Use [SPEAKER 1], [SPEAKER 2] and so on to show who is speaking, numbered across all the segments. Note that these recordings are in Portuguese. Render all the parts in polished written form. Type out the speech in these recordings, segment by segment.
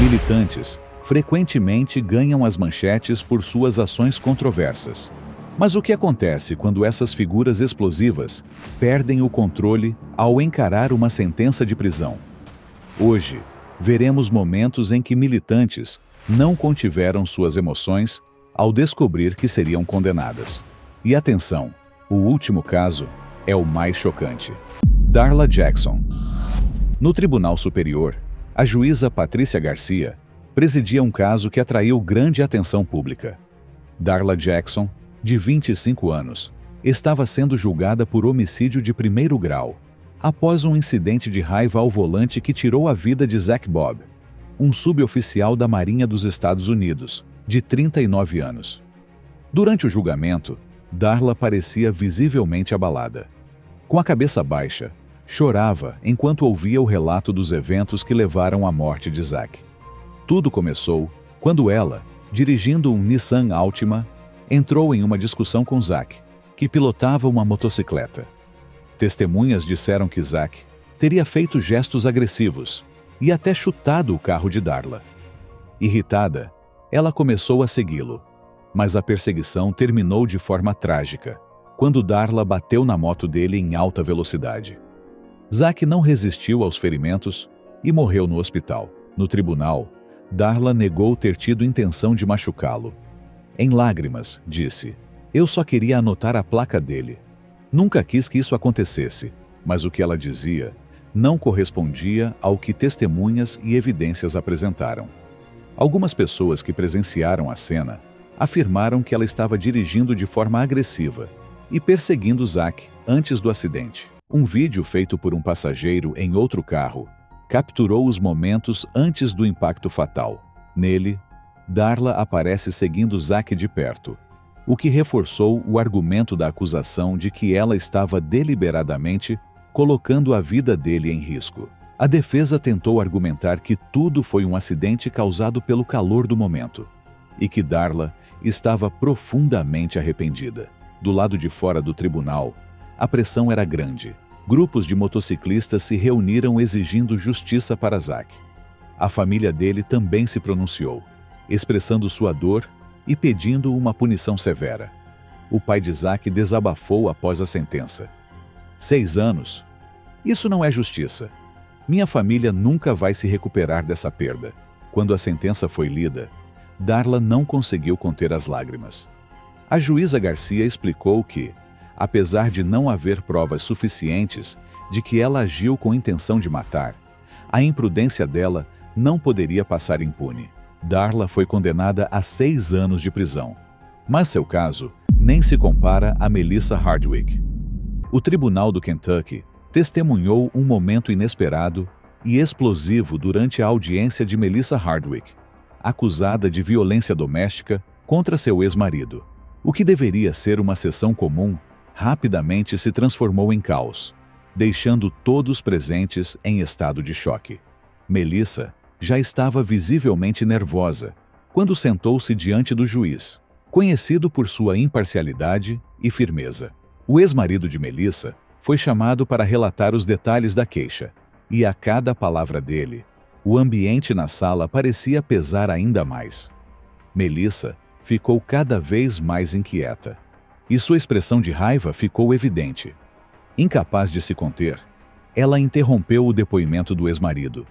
[SPEAKER 1] Militantes frequentemente ganham as manchetes por suas ações controversas. Mas o que acontece quando essas figuras explosivas perdem o controle ao encarar uma sentença de prisão? Hoje, veremos momentos em que militantes não contiveram suas emoções ao descobrir que seriam condenadas. E atenção, o último caso é o mais chocante. Darla Jackson. No Tribunal Superior, a juíza Patrícia Garcia presidia um caso que atraiu grande atenção pública. Darla Jackson, de 25 anos, estava sendo julgada por homicídio de primeiro grau, após um incidente de raiva ao volante que tirou a vida de Zach Bob, um suboficial da Marinha dos Estados Unidos, de 39 anos. Durante o julgamento, Darla parecia visivelmente abalada. Com a cabeça baixa, chorava enquanto ouvia o relato dos eventos que levaram à morte de Zach. Tudo começou quando ela, dirigindo um Nissan Altima, entrou em uma discussão com Zach, que pilotava uma motocicleta. Testemunhas disseram que Zach teria feito gestos agressivos e até chutado o carro de Darla. Irritada, ela começou a segui-lo, mas a perseguição terminou de forma trágica, quando Darla bateu na moto dele em alta velocidade. Zach não resistiu aos ferimentos e morreu no hospital. No tribunal, Darla negou ter tido intenção de machucá-lo. Em lágrimas, disse: "Eu só queria anotar a placa dele. Nunca quis que isso acontecesse", mas o que ela dizia não correspondia ao que testemunhas e evidências apresentaram. Algumas pessoas que presenciaram a cena afirmaram que ela estava dirigindo de forma agressiva e perseguindo Zach antes do acidente. Um vídeo feito por um passageiro em outro carro capturou os momentos antes do impacto fatal. Nele, Darla aparece seguindo Zach de perto, o que reforçou o argumento da acusação de que ela estava deliberadamente colocando a vida dele em risco. A defesa tentou argumentar que tudo foi um acidente causado pelo calor do momento e que Darla estava profundamente arrependida. Do lado de fora do tribunal, a pressão era grande. Grupos de motociclistas se reuniram exigindo justiça para Zach. A família dele também se pronunciou, expressando sua dor e pedindo uma punição severa. O pai de Zach desabafou após a sentença. 6 anos? Isso não é justiça. Minha família nunca vai se recuperar dessa perda. Quando a sentença foi lida, Darla não conseguiu conter as lágrimas. A juíza Garcia explicou que, apesar de não haver provas suficientes de que ela agiu com intenção de matar, a imprudência dela não poderia passar impune. Darla foi condenada a 6 anos de prisão, mas seu caso nem se compara a Melissa Hardwick. O Tribunal do Kentucky testemunhou um momento inesperado e explosivo durante a audiência de Melissa Hardwick, acusada de violência doméstica contra seu ex-marido. O que deveria ser uma sessão comum rapidamente se transformou em caos, deixando todos presentes em estado de choque. Melissa já estava visivelmente nervosa quando sentou-se diante do juiz, conhecido por sua imparcialidade e firmeza. O ex-marido de Melissa foi chamado para relatar os detalhes da queixa, e a cada palavra dele, o ambiente na sala parecia pesar ainda mais. Melissa ficou cada vez mais inquieta, e sua expressão de raiva ficou evidente. Incapaz de se conter, ela interrompeu o depoimento do ex-marido,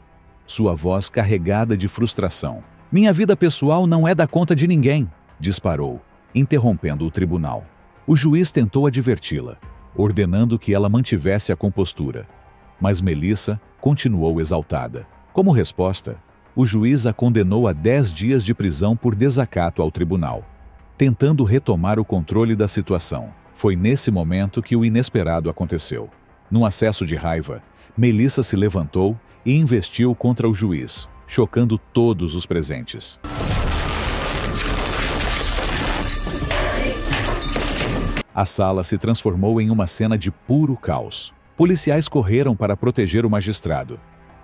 [SPEAKER 1] sua voz carregada de frustração. "Minha vida pessoal não é da conta de ninguém", disparou, interrompendo o tribunal. O juiz tentou adverti-la, ordenando que ela mantivesse a compostura, mas Melissa continuou exaltada. Como resposta, o juiz a condenou a 10 dias de prisão por desacato ao tribunal, tentando retomar o controle da situação. Foi nesse momento que o inesperado aconteceu. Num acesso de raiva, Melissa se levantou e investiu contra o juiz, chocando todos os presentes. A sala se transformou em uma cena de puro caos. Policiais correram para proteger o magistrado,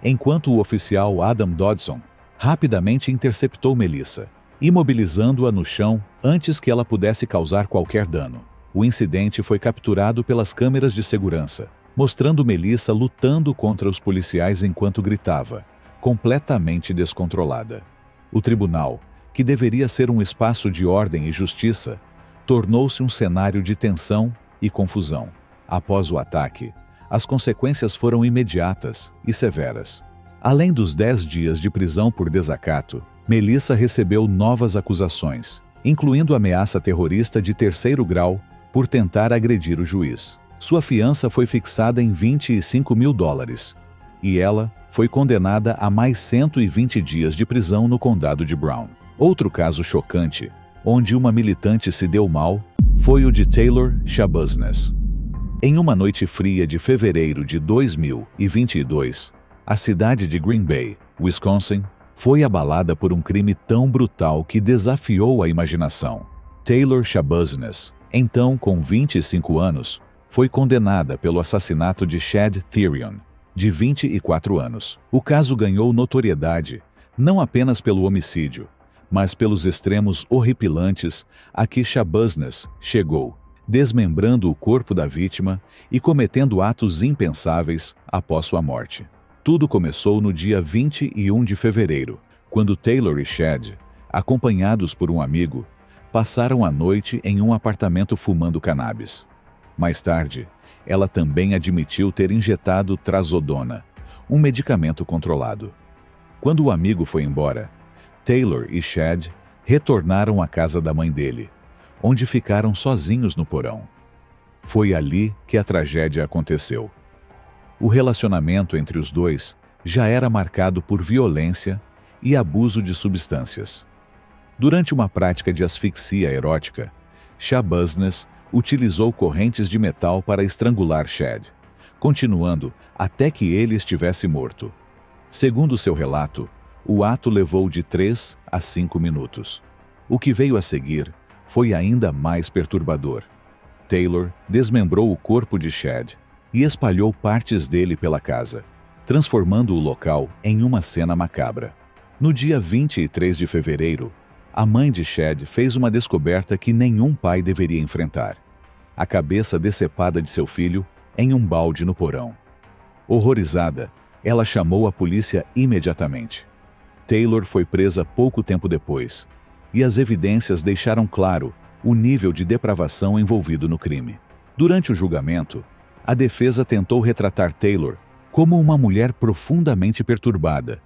[SPEAKER 1] enquanto o oficial Adam Dodson rapidamente interceptou Melissa, imobilizando-a no chão antes que ela pudesse causar qualquer dano. O incidente foi capturado pelas câmeras de segurança, mostrando Melissa lutando contra os policiais enquanto gritava, completamente descontrolada. O tribunal, que deveria ser um espaço de ordem e justiça, tornou-se um cenário de tensão e confusão. Após o ataque, as consequências foram imediatas e severas. Além dos 10 dias de prisão por desacato, Melissa recebeu novas acusações, incluindo ameaça terrorista de 3º grau por tentar agredir o juiz. Sua fiança foi fixada em $25 mil e ela foi condenada a mais 120 dias de prisão no condado de Brown. Outro caso chocante, onde uma militante se deu mal, foi o de Taylor Schabusiness. Em uma noite fria de fevereiro de 2022, a cidade de Green Bay, Wisconsin, foi abalada por um crime tão brutal que desafiou a imaginação. Taylor Schabusiness, então com 25 anos, foi condenada pelo assassinato de Chad Therion, de 24 anos. O caso ganhou notoriedade não apenas pelo homicídio, mas pelos extremos horripilantes a que Schabusiness chegou, desmembrando o corpo da vítima e cometendo atos impensáveis após sua morte. Tudo começou no dia 21 de fevereiro, quando Taylor e Chad, acompanhados por um amigo, passaram a noite em um apartamento fumando cannabis. Mais tarde, ela também admitiu ter injetado trazodona, um medicamento controlado. Quando o amigo foi embora, Taylor e Chad retornaram à casa da mãe dele, onde ficaram sozinhos no porão. Foi ali que a tragédia aconteceu. O relacionamento entre os dois já era marcado por violência e abuso de substâncias. Durante uma prática de asfixia erótica, Schabusiness utilizou correntes de metal para estrangular Chad, continuando até que ele estivesse morto. Segundo seu relato, o ato levou de 3 a 5 minutos. O que veio a seguir foi ainda mais perturbador. Taylor desmembrou o corpo de Chad e espalhou partes dele pela casa, transformando o local em uma cena macabra. No dia 23 de fevereiro, a mãe de Chad fez uma descoberta que nenhum pai deveria enfrentar: a cabeça decepada de seu filho em um balde no porão. Horrorizada, ela chamou a polícia imediatamente. Taylor foi presa pouco tempo depois, e as evidências deixaram claro o nível de depravação envolvido no crime. Durante o julgamento, a defesa tentou retratar Taylor como uma mulher profundamente perturbada,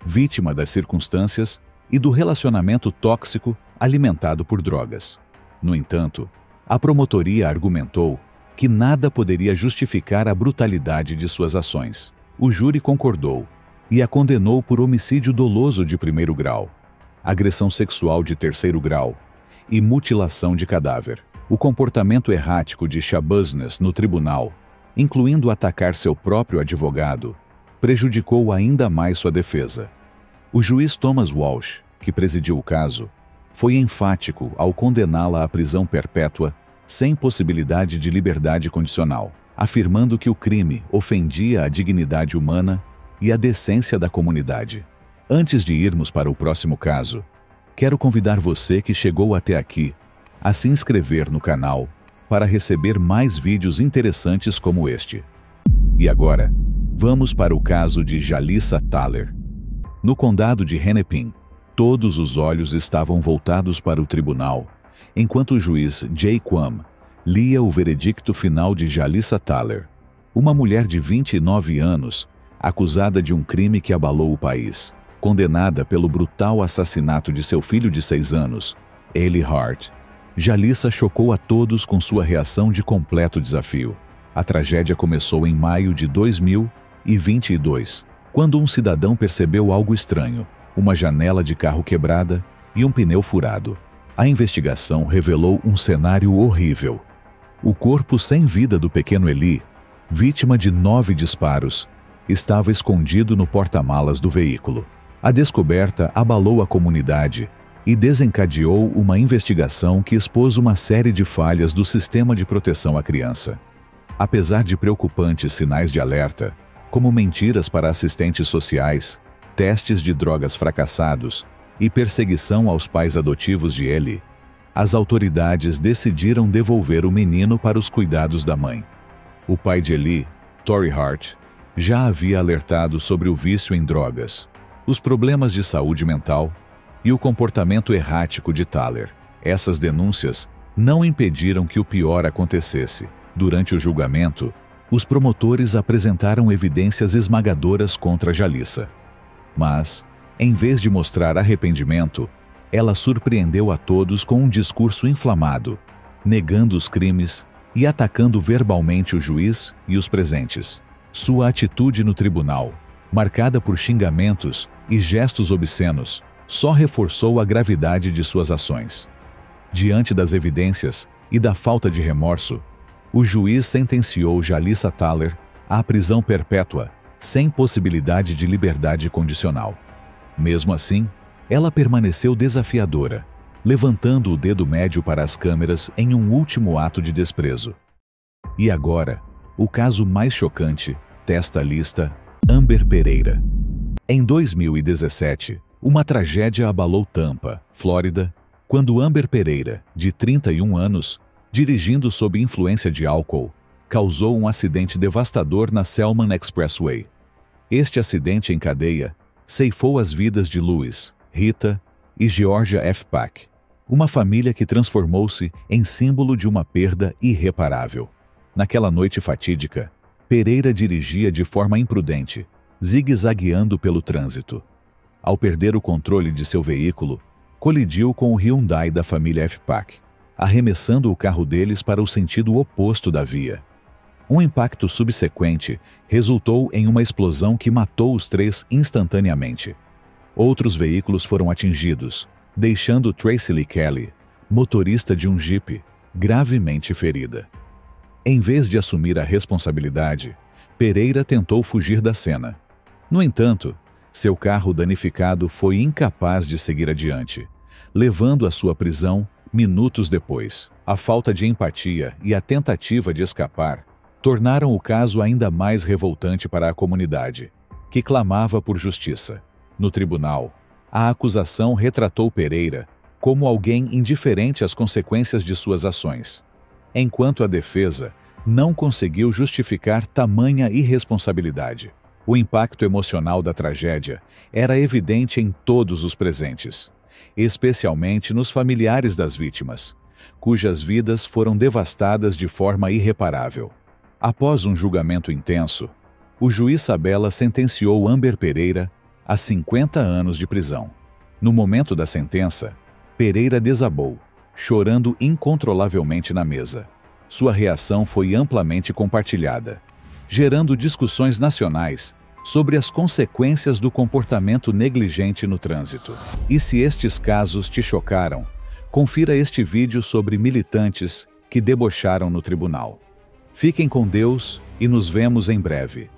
[SPEAKER 1] vítima das circunstâncias e do relacionamento tóxico alimentado por drogas. No entanto, a promotoria argumentou que nada poderia justificar a brutalidade de suas ações. O júri concordou e a condenou por homicídio doloso de 1º grau, agressão sexual de 3º grau e mutilação de cadáver. O comportamento errático de Schabusiness no tribunal, incluindo atacar seu próprio advogado, prejudicou ainda mais sua defesa. O juiz Thomas Walsh, que presidiu o caso, foi enfático ao condená-la à prisão perpétua sem possibilidade de liberdade condicional, afirmando que o crime ofendia a dignidade humana e a decência da comunidade. Antes de irmos para o próximo caso, quero convidar você que chegou até aqui a se inscrever no canal para receber mais vídeos interessantes como este. E agora, vamos para o caso de Jalissa Thaler. No condado de Hennepin, todos os olhos estavam voltados para o tribunal, enquanto o juiz Jay Quam lia o veredicto final de Jalissa Thaler, uma mulher de 29 anos, acusada de um crime que abalou o país, condenada pelo brutal assassinato de seu filho de 6 anos, Eli Hart. Jalissa chocou a todos com sua reação de completo desafio. A tragédia começou em maio de 2022, quando um cidadão percebeu algo estranho: uma janela de carro quebrada e um pneu furado. A investigação revelou um cenário horrível. O corpo sem vida do pequeno Eli, vítima de 9 disparos, estava escondido no porta-malas do veículo. A descoberta abalou a comunidade e desencadeou uma investigação que expôs uma série de falhas do sistema de proteção à criança. Apesar de preocupantes sinais de alerta, como mentiras para assistentes sociais, testes de drogas fracassados e perseguição aos pais adotivos de Eli, as autoridades decidiram devolver o menino para os cuidados da mãe. O pai de Eli, Tory Hart, já havia alertado sobre o vício em drogas, os problemas de saúde mental e o comportamento errático de Thaler. Essas denúncias não impediram que o pior acontecesse. Durante o julgamento, os promotores apresentaram evidências esmagadoras contra Jalissa. Mas, em vez de mostrar arrependimento, ela surpreendeu a todos com um discurso inflamado, negando os crimes e atacando verbalmente o juiz e os presentes. Sua atitude no tribunal, marcada por xingamentos e gestos obscenos, só reforçou a gravidade de suas ações. Diante das evidências e da falta de remorso, o juiz sentenciou Jalissa Thaler à prisão perpétua, sem possibilidade de liberdade condicional. Mesmo assim, ela permaneceu desafiadora, levantando o dedo médio para as câmeras em um último ato de desprezo. E agora, o caso mais chocante desta lista: Amber Pereira. Em 2017, uma tragédia abalou Tampa, Flórida, quando Amber Pereira, de 31 anos, dirigindo sob influência de álcool, causou um acidente devastador na Selman Expressway. Este acidente em cadeia ceifou as vidas de Louis, Rita e Georgia F. Pack, uma família que transformou-se em símbolo de uma perda irreparável. Naquela noite fatídica, Pereira dirigia de forma imprudente, zigue-zagueando pelo trânsito. Ao perder o controle de seu veículo, colidiu com o Hyundai da família F. Pack, arremessando o carro deles para o sentido oposto da via. Um impacto subsequente resultou em uma explosão que matou os três instantaneamente. Outros veículos foram atingidos, deixando Tracy Lee Kelly, motorista de um Jeep, gravemente ferida. Em vez de assumir a responsabilidade, Pereira tentou fugir da cena. No entanto, seu carro danificado foi incapaz de seguir adiante, levando à sua prisão minutos depois. A falta de empatia e a tentativa de escapar tornaram o caso ainda mais revoltante para a comunidade, que clamava por justiça. No tribunal, a acusação retratou Pereira como alguém indiferente às consequências de suas ações, enquanto a defesa não conseguiu justificar tamanha irresponsabilidade. O impacto emocional da tragédia era evidente em todos os presentes, especialmente nos familiares das vítimas, cujas vidas foram devastadas de forma irreparável. Após um julgamento intenso, o juiz Sabella sentenciou Amber Pereira a 50 anos de prisão. No momento da sentença, Pereira desabou, chorando incontrolavelmente na mesa. Sua reação foi amplamente compartilhada, gerando discussões nacionais sobre as consequências do comportamento negligente no trânsito. E se estes casos te chocaram, confira este vídeo sobre militantes que debocharam no tribunal. Fiquem com Deus e nos vemos em breve.